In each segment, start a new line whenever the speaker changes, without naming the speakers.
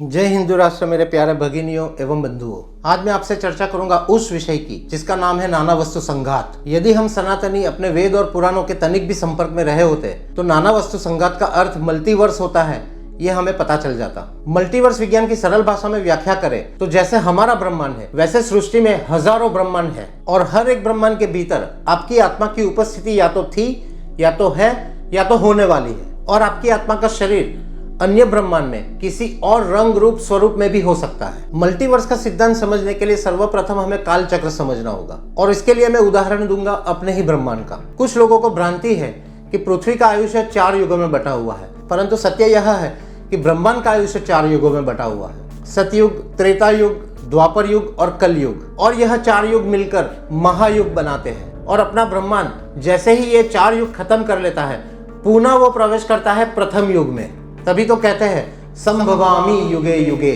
जय हिंदू राष्ट्र मेरे प्यारे भगिनियों एवं बंधुओं। आज मैं आपसे चर्चा करूंगा उस विषय की जिसका नाम है नाना वस्तु संघात। यदि हम सनातनी अपने वेद और पुराणों के तनिक भी संपर्क में रहे होते तो नाना वस्तु संघात का अर्थ मल्टीवर्स होता है ये हमें पता चल जाता। मल्टीवर्स विज्ञान की सरल भाषा में व्याख्या करें तो जैसे हमारा ब्रह्मांड है वैसे सृष्टि में हजारों ब्रह्मांड है और हर एक ब्रह्मांड के भीतर आपकी आत्मा की उपस्थिति या तो थी या तो है या तो होने वाली है और आपकी आत्मा का शरीर अन्य ब्रह्मांड में किसी और रंग रूप स्वरूप में भी हो सकता है। मल्टीवर्स का सिद्धांत समझने के लिए सर्वप्रथम हमें काल चक्र समझना होगा और इसके लिए मैं उदाहरण दूंगा अपने ही ब्रह्मांड का। कुछ लोगों को भ्रांति है कि पृथ्वी का आयुष्य 4 युगों में बटा हुआ है, परंतु सत्य यह है कि ब्रह्मांड का आयुष्य 4 युगों में बटा हुआ है। सतयुग, त्रेता युग, द्वापर युग और कलयुग, और यह 4 युग मिलकर महायुग बनाते हैं। और अपना ब्रह्मांड जैसे ही ये 4 युग खत्म कर लेता है पुनः वो प्रवेश करता है प्रथम युग में। तभी तो कहते हैं संभवामि युगे युगे।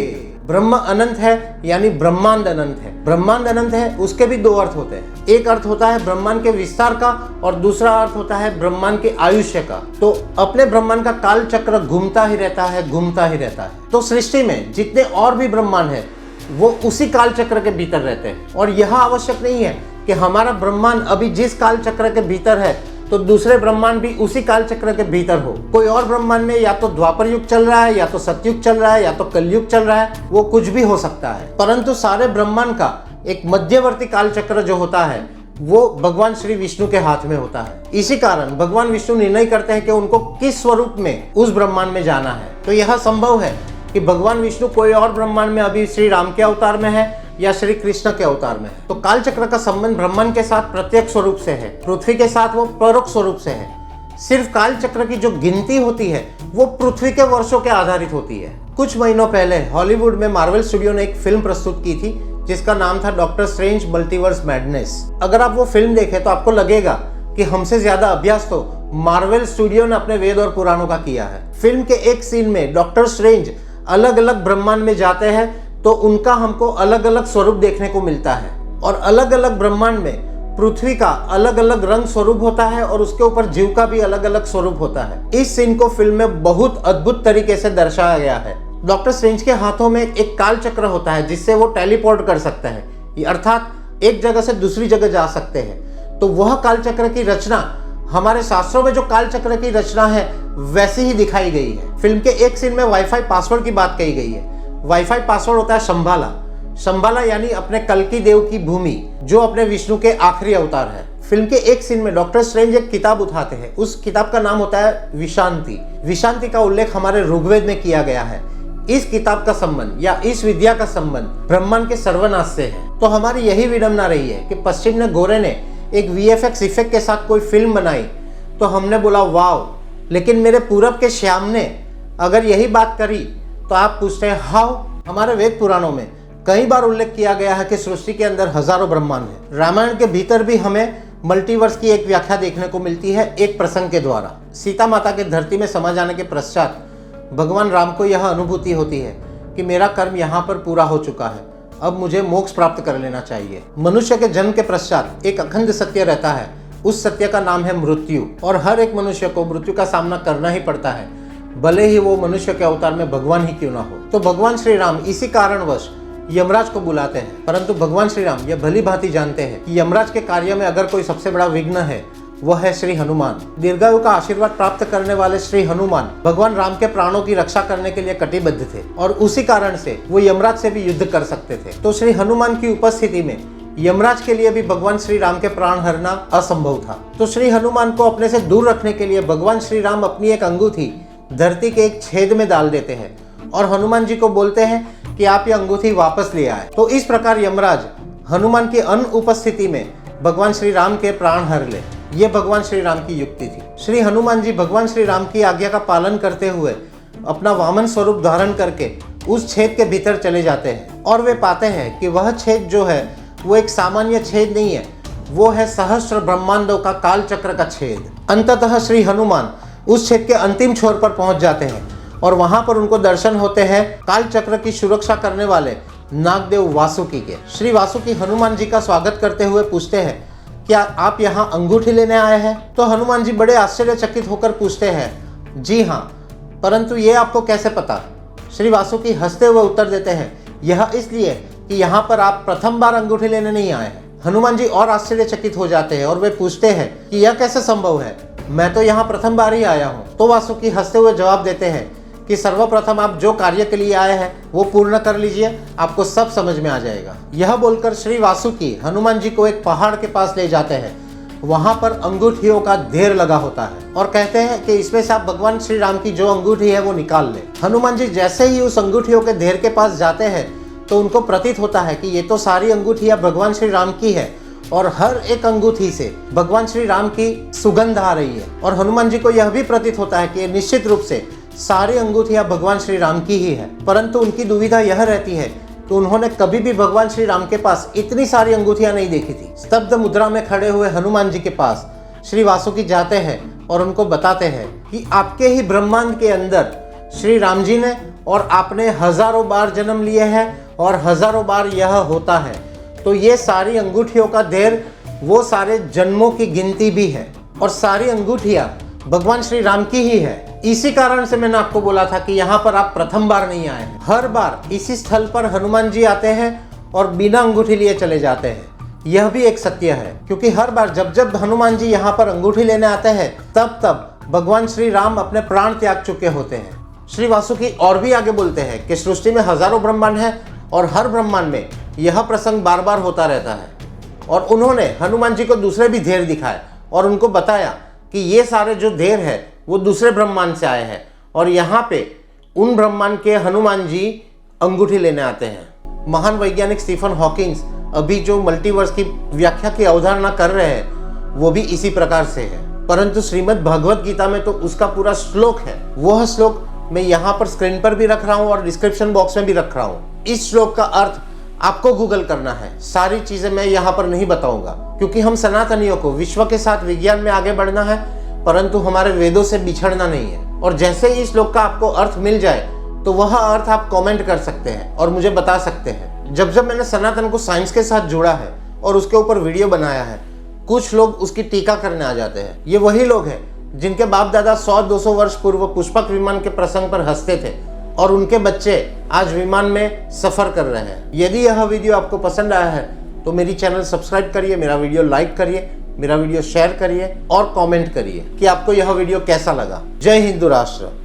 ब्रह्म अनंत है यानी ब्रह्मांड अनंत है। ब्रह्मांड अनंत है उसके भी 2 अर्थ होते हैं। एक अर्थ होता है ब्रह्मांड के विस्तार का और दूसरा अर्थ होता है ब्रह्मांड के आयुष्य का। तो अपने ब्रह्मांड का काल चक्र घूमता ही रहता है, घूमता ही रहता है। तो सृष्टि में जितने और भी ब्रह्मांड है वो उसी काल चक्र के भीतर रहते हैं और यह आवश्यक नहीं है कि हमारा ब्रह्मांड अभी जिस काल चक्र के भीतर है तो दूसरे ब्रह्मांड भी उसी काल चक्र के भीतर हो। कोई और ब्रह्मांड में या तो द्वापर युग चल रहा है या तो सतयुग चल रहा है या तो कलयुग चल रहा है, वो कुछ भी हो सकता है। परंतु सारे ब्रह्मांड का एक मध्यवर्ती काल चक्र जो होता है वो भगवान श्री विष्णु के हाथ में होता है। इसी कारण भगवान विष्णु निर्णय करते हैं कि उनको किस स्वरूप में उस ब्रह्मांड में जाना है। तो यह संभव है कि भगवान विष्णु कोई और ब्रह्मांड में अभी श्री राम के अवतार में है या श्री कृष्ण के अवतार में है। तो काल चक्र का संबंध ब्रह्मांड के साथ प्रत्यक्ष स्वरूप से है, पृथ्वी के साथ वो परोक्ष स्वरूप से है। सिर्फ काल चक्र की जो गिनती होती है वो पृथ्वी के वर्षों के आधारित होती है। कुछ महीनों पहले हॉलीवुड में मार्वल स्टूडियो ने एक फिल्म प्रस्तुत की थी जिसका नाम था डॉक्टर स्ट्रेंज मल्टीवर्स मैडनेस। अगर आप वो फिल्म देखें तो आपको लगेगा कि हमसे ज्यादा अभ्यास तो मार्वल स्टूडियो ने अपने वेद और पुराणों का किया है। फिल्म के एक सीन में डॉक्टर स्ट्रेंज अलग अलग ब्रह्मांड में जाते हैं तो उनका हमको अलग अलग स्वरूप देखने को मिलता है और अलग अलग ब्रह्मांड में पृथ्वी का अलग अलग रंग स्वरूप होता है और उसके ऊपर जीव का भी अलग अलग स्वरूप होता है। इस सीन को फिल्म में बहुत अद्भुत तरीके से दर्शाया गया है। डॉक्टर स्ट्रेंज के हाथों में एक काल चक्र होता है जिससे वो टेलीपोर्ट कर सकते हैं, अर्थात एक जगह से दूसरी जगह जा सकते हैं। तो वह काल चक्र की रचना हमारे शास्त्रों में जो काल चक्र की रचना है वैसी ही दिखाई गई है। फिल्म के एक सीन में वाईफाई पासवर्ड की बात कही गई है। वाईफाई पासवर्ड होता है शंभाला। शंभाला यानी अपने कल्कि देव की भूमि जो अपने विष्णु के आखिरी अवतार है। फिल्म के एक सीन में डॉक्टर स्ट्रेंज एक किताब उठाते हैं, उस किताब का नाम होता है विशांति। विशांति का उल्लेख हमारे ऋग्वेद में किया गया है। इस किताब का संबंध या इस विद्या का संबंध ब्रह्मांड के सर्वनाश से है। तो हमारी यही विडंबना रही है कि पश्चिम ने गोरे ने एक VFX इफेक्ट के साथ कोई फिल्म बनाई तो हमने बोला वाव, लेकिन मेरे पूरब के श्याम ने अगर यही बात करी तो आप पूछते हैं हाउ। हमारे वेद पुराणों में कई बार उल्लेख किया गया है कि सृष्टि के अंदर हजारों ब्रह्मांड है। रामायण के भीतर भी हमें मल्टीवर्स की एक व्याख्या देखने को मिलती है एक प्रसंग के द्वारा। सीता माता के धरती में समा जाने के पश्चात भगवान राम को यह अनुभूति होती है कि मेरा कर्म यहाँ पर पूरा हो चुका है, अब मुझे मोक्ष प्राप्त कर लेना चाहिए। मनुष्य के जन्म के पश्चात एक अखंड सत्य रहता है, उस सत्य का नाम है मृत्यु और हर एक मनुष्य को मृत्यु का सामना करना ही पड़ता है, भले ही वो मनुष्य के अवतार में भगवान ही क्यों ना हो। तो भगवान श्री राम इसी कारणवश यमराज को बुलाते हैं, परंतु भगवान श्री राम यह भली भांति जानते हैं कि यमराज के कार्य में अगर कोई सबसे बड़ा विघ्न है वह है श्री हनुमान। दीर्घायु का आशीर्वाद प्राप्त करने वाले श्री हनुमान भगवान राम के प्राणों की रक्षा करने के लिए कटिबद्ध थे और उसी कारण से वो यमराज से भी युद्ध कर सकते थे। तो श्री हनुमान की उपस्थिति में यमराज के लिए भी भगवान श्री राम के प्राण हरना असंभव था। तो श्री हनुमान को अपने से दूर रखने के लिए भगवान श्री राम अपनी एक अंगूठी धरती के एक छेद में डाल देते हैं और हनुमान जी को बोलते हैं कि आप ये अंगूठी वापस ले आए। तो इस प्रकार यमराज हनुमान की अनुपस्थिति में भगवान श्री राम के प्राण हर ले। ये भगवान श्री राम की युक्ति थी। श्री हनुमान जी भगवान श्री राम की आज्ञा का पालन करते हुए अपना वामन स्वरूप धारण करके उस छेद के भीतर चले जाते हैं और वे पाते हैं कि वह छेद जो है वो एक सामान्य छेद नहीं है, वो है सहस्त्र ब्रह्मांडों का काल चक्र का छेद। अंततः श्री हनुमान उस छेद के अंतिम छोर पर पहुंच जाते हैं और वहां पर उनको दर्शन होते हैं काल चक्र की सुरक्षा करने वाले नागदेव वासुकी के। श्री वासुकी हनुमान जी का स्वागत करते हुए पूछते हैं क्या आप यहाँ अंगूठी लेने आए हैं? तो हनुमान जी बड़े आश्चर्यचकित होकर पूछते हैं जी हाँ, परंतु ये आपको कैसे पता? श्री वासुकी हंसते हुए उत्तर देते हैं, यह इसलिए कि यहाँ पर आप प्रथम बार अंगूठी लेने नहीं आए हैं। हनुमान जी और आश्चर्यचकित हो जाते हैं और वे पूछते हैं कि यह कैसे संभव है, मैं तो यहाँ प्रथम बार ही आया हूँ। तो वासुकी हंसते हुए जवाब देते हैं कि सर्वप्रथम आप जो कार्य के लिए आए हैं वो पूर्ण कर लीजिए, आपको सब समझ में आ जाएगा। यह बोलकर श्री वासुकी हनुमान जी को एक पहाड़ के पास ले जाते हैं। वहां पर अंगूठियों का ढेर लगा होता है और कहते हैं कि इसमें से आप भगवान श्री राम की जो अंगूठी है वो निकाल ले। हनुमान जी जैसे ही उस अंगूठियों के ढेर के पास जाते हैं तो उनको प्रतीत होता है कि ये तो सारी अंगूठियां भगवान श्री राम की है और हर एक अंगूठी से भगवान श्री राम की सुगंध आ रही है। और हनुमान जी को यह भी प्रतीत होता है कि ये निश्चित रूप से सारी अंगूठियां भगवान श्री राम की ही है। परंतु उनकी दुविधा यह रहती है कि उन्होंने कभी भी भगवान श्री राम के पास इतनी सारी अंगूठियां नहीं देखी थी। स्तब्ध मुद्रा में खड़े हुए हनुमान जी के पास श्री वासुकी जाते हैं और उनको बताते हैं कि आपके ही ब्रह्मांड के अंदर श्री राम जी ने और आपने हजारों बार जन्म लिए हैं और हजारों बार यह होता है। तो ये सारी अंगूठियों का ढेर वो सारे जन्मों की गिनती भी है और सारी अंगूठियां भगवान श्री राम की ही है। इसी कारण से मैंने आपको बोला था कि यहाँ पर आप प्रथम बार नहीं आए हैं। हर बार इसी स्थल पर हनुमान जी आते हैं और बिना अंगूठी लिए चले जाते हैं। यह भी एक सत्य है, क्योंकि हर बार जब जब हनुमान जी यहाँ पर अंगूठी लेने आते हैं तब तब भगवान श्री राम अपने प्राण त्याग चुके होते हैं। श्री वासुकी और भी आगे बोलते हैं कि सृष्टि में हजारों ब्रह्मांड है और हर ब्रह्मांड में यह प्रसंग बार बार होता रहता है। और उन्होंने हनुमान जी को दूसरे भी ढेर दिखाए और उनको बताया कि ये सारे जो ढेर है वो दूसरे ब्रह्मांड से आए हैं और यहाँ पे उन ब्रह्मांड के हनुमान जी अंगूठी लेने आते हैं। महान वैज्ञानिक स्टीफन हॉकिंस अभी जो मल्टीवर्स की व्याख्या की अवधारणा कर रहे हैं वो भी इसी प्रकार से है। परंतु श्रीमद् भगवत गीता में तो उसका पूरा श्लोक है। वह श्लोक मैं यहाँ पर स्क्रीन पर भी रख रहा हूँ और डिस्क्रिप्शन बॉक्स में भी रख रहा हूँ। इस श्लोक का अर्थ आपको गूगल करना है। सारी चीजें मैं यहाँ पर नहीं बताऊंगा, क्योंकि हम सनातनियों को विश्व के साथ विज्ञान में आगे बढ़ना है, परंतु हमारे वेदों से बिछड़ना नहीं है। और जैसे ही इस श्लोक का आपको अर्थ मिल जाए तो वह अर्थ आप कमेंट कर सकते हैं और मुझे बता सकते हैं। जब जब मैंने सनातन को साइंस के साथ जोड़ा है और उसके ऊपर वीडियो बनाया है, कुछ लोग उसकी टीका करने आ जाते हैं। ये वही लोग हैं जिनके बाप दादा 100-200 वर्ष पूर्व पुष्पक विमान के प्रसंग पर हंसते थे और उनके बच्चे आज विमान में सफर कर रहे हैं। यदि यह वीडियो आपको पसंद आया है तो मेरी चैनल सब्सक्राइब करिए, मेरा वीडियो लाइक करिए, मेरा वीडियो शेयर करिए और कमेंट करिए कि आपको यह वीडियो कैसा लगा। जय हिंदू राष्ट्र।